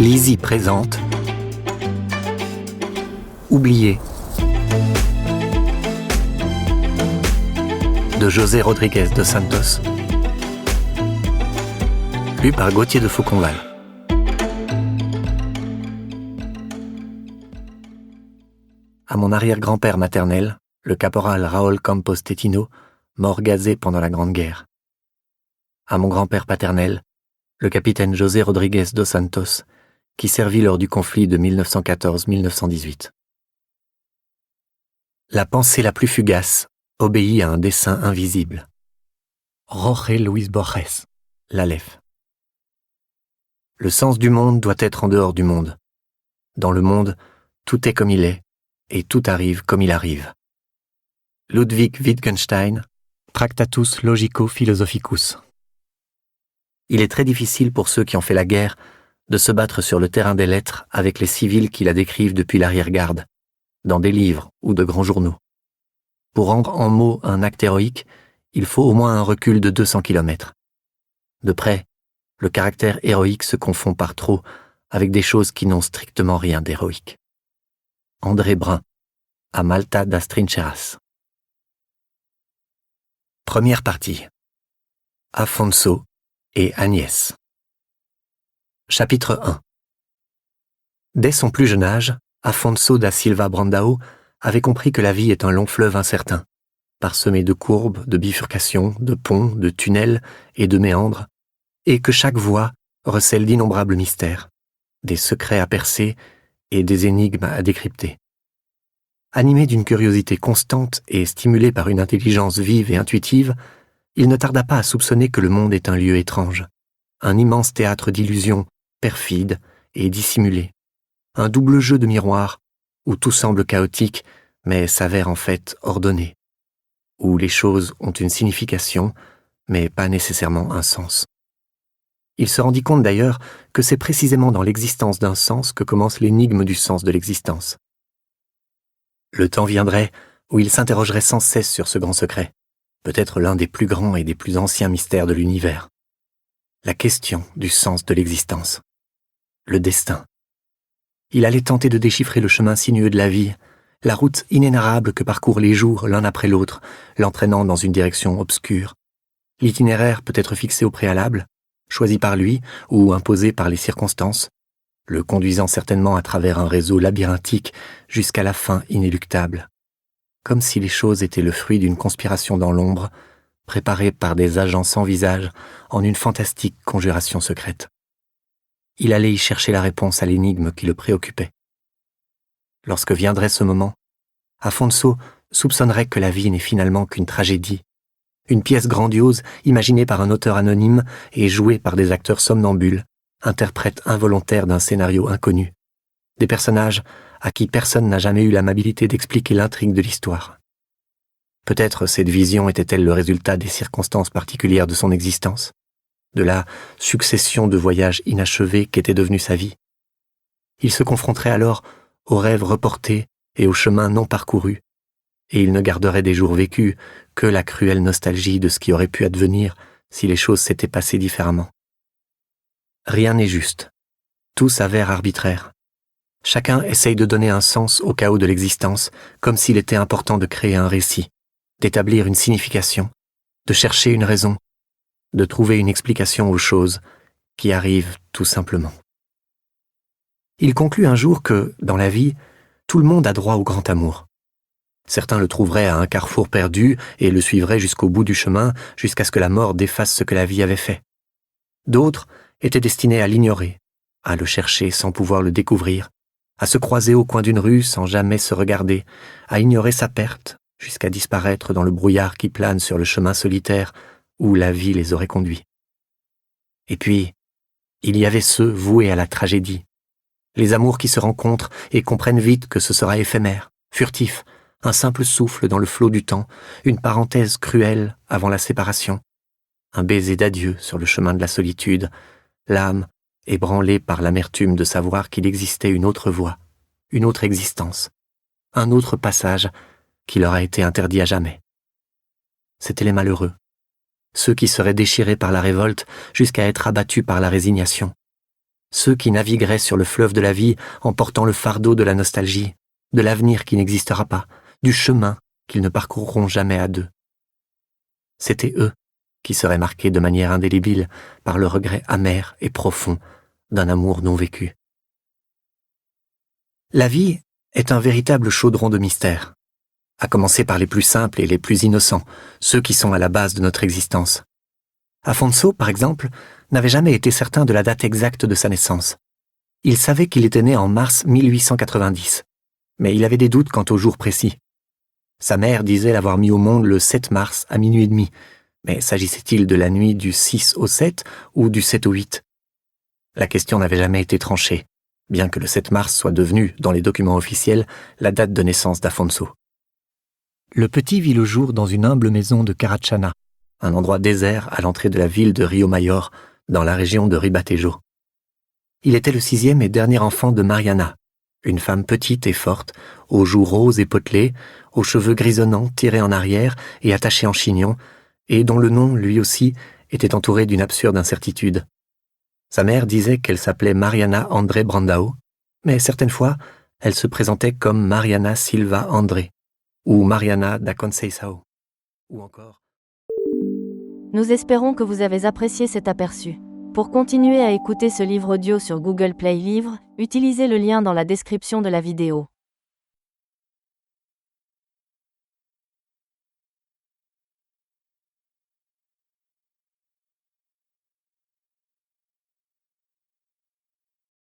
Lizzie présente Oublié de José Rodríguez dos Santos, lu par Gauthier de Fauconval. À mon arrière-grand-père maternel, le caporal Raúl Campos Tetino, mort gazé pendant la Grande Guerre. À mon grand-père paternel, le capitaine José Rodríguez dos Santos, qui servit lors du conflit de 1914-1918. La pensée la plus fugace obéit à un dessein invisible. Jorge Luis Borges, l'Aleph. Le sens du monde doit être en dehors du monde. Dans le monde, tout est comme il est, et tout arrive comme il arrive. Ludwig Wittgenstein, Tractatus Logico-Philosophicus. Il est très difficile pour ceux qui ont fait la guerre de se battre sur le terrain des lettres avec les civils qui la décrivent depuis l'arrière-garde, dans des livres ou de grands journaux. Pour rendre en mots un acte héroïque, il faut au moins un recul de 200 km. De près, le caractère héroïque se confond par trop avec des choses qui n'ont strictement rien d'héroïque. André Brun, à Malta das Trincheras. Première partie. Afonso et Agnès. Chapitre 1. Dès son plus jeune âge, Afonso da Silva Brandão avait compris que la vie est un long fleuve incertain, parsemé de courbes, de bifurcations, de ponts, de tunnels et de méandres, et que chaque voie recèle d'innombrables mystères, des secrets à percer et des énigmes à décrypter. Animé d'une curiosité constante et stimulé par une intelligence vive et intuitive, il ne tarda pas à soupçonner que le monde est un lieu étrange, un immense théâtre d'illusions, perfide et dissimulé, un double jeu de miroirs où tout semble chaotique mais s'avère en fait ordonné, où les choses ont une signification mais pas nécessairement un sens. Il se rendit compte d'ailleurs que c'est précisément dans l'existence d'un sens que commence l'énigme du sens de l'existence. Le temps viendrait où il s'interrogerait sans cesse sur ce grand secret, peut-être l'un des plus grands et des plus anciens mystères de l'univers. La question du sens de l'existence. Le destin. Il allait tenter de déchiffrer le chemin sinueux de la vie, la route inénarrable que parcourent les jours l'un après l'autre, l'entraînant dans une direction obscure. L'itinéraire peut être fixé au préalable, choisi par lui ou imposé par les circonstances, le conduisant certainement à travers un réseau labyrinthique jusqu'à la fin inéluctable, comme si les choses étaient le fruit d'une conspiration dans l'ombre, préparée par des agents sans visage en une fantastique conjuration secrète. Il allait y chercher la réponse à l'énigme qui le préoccupait. Lorsque viendrait ce moment, Afonso soupçonnerait que la vie n'est finalement qu'une tragédie, une pièce grandiose imaginée par un auteur anonyme et jouée par des acteurs somnambules, interprètes involontaires d'un scénario inconnu, des personnages à qui personne n'a jamais eu l'amabilité d'expliquer l'intrigue de l'histoire. Peut-être cette vision était-elle le résultat des circonstances particulières de son existence, de la succession de voyages inachevés qu'était devenue sa vie. Il se confronterait alors aux rêves reportés et aux chemins non parcourus, et il ne garderait des jours vécus que la cruelle nostalgie de ce qui aurait pu advenir si les choses s'étaient passées différemment. Rien n'est juste. Tout s'avère arbitraire. Chacun essaye de donner un sens au chaos de l'existence, comme s'il était important de créer un récit, d'établir une signification, de chercher une raison, de trouver une explication aux choses qui arrivent tout simplement. Il conclut un jour que, dans la vie, tout le monde a droit au grand amour. Certains le trouveraient à un carrefour perdu et le suivraient jusqu'au bout du chemin, jusqu'à ce que la mort défasse ce que la vie avait fait. D'autres étaient destinés à l'ignorer, à le chercher sans pouvoir le découvrir, à se croiser au coin d'une rue sans jamais se regarder, à ignorer sa perte, jusqu'à disparaître dans le brouillard qui plane sur le chemin solitaire où la vie les aurait conduits. Et puis, il y avait ceux voués à la tragédie, les amours qui se rencontrent et comprennent vite que ce sera éphémère, furtif, un simple souffle dans le flot du temps, une parenthèse cruelle avant la séparation, un baiser d'adieu sur le chemin de la solitude, l'âme ébranlée par l'amertume de savoir qu'il existait une autre voie, une autre existence, un autre passage qui leur a été interdit à jamais. C'étaient les malheureux, ceux qui seraient déchirés par la révolte jusqu'à être abattus par la résignation, ceux qui navigueraient sur le fleuve de la vie en portant le fardeau de la nostalgie, de l'avenir qui n'existera pas, du chemin qu'ils ne parcourront jamais à deux. C'étaient eux qui seraient marqués de manière indélébile par le regret amer et profond d'un amour non vécu. La vie est un véritable chaudron de mystères, à commencer par les plus simples et les plus innocents, ceux qui sont à la base de notre existence. Afonso, par exemple, n'avait jamais été certain de la date exacte de sa naissance. Il savait qu'il était né en mars 1890, mais il avait des doutes quant au jour précis. Sa mère disait l'avoir mis au monde le 7 mars à minuit et demi, mais s'agissait-il de la nuit du 6 au 7 ou du 7 au 8 ? La question n'avait jamais été tranchée, bien que le 7 mars soit devenu, dans les documents officiels, la date de naissance d'Afonso. Le petit vit le jour dans une humble maison de Carachana, un endroit désert à l'entrée de la ville de Rio Mayor, dans la région de Ribatejo. Il était le 6e et dernier enfant de Mariana, une femme petite et forte, aux joues roses et potelées, aux cheveux grisonnants tirés en arrière et attachés en chignon, et dont le nom, lui aussi, était entouré d'une absurde incertitude. Sa mère disait qu'elle s'appelait Mariana André Brandao, mais certaines fois, elle se présentait comme Mariana Silva André, ou Mariana da Conceição, ou encore... Nous espérons que vous avez apprécié cet aperçu. Pour continuer à écouter ce livre audio sur Google Play Livres, utilisez le lien dans la description de la vidéo.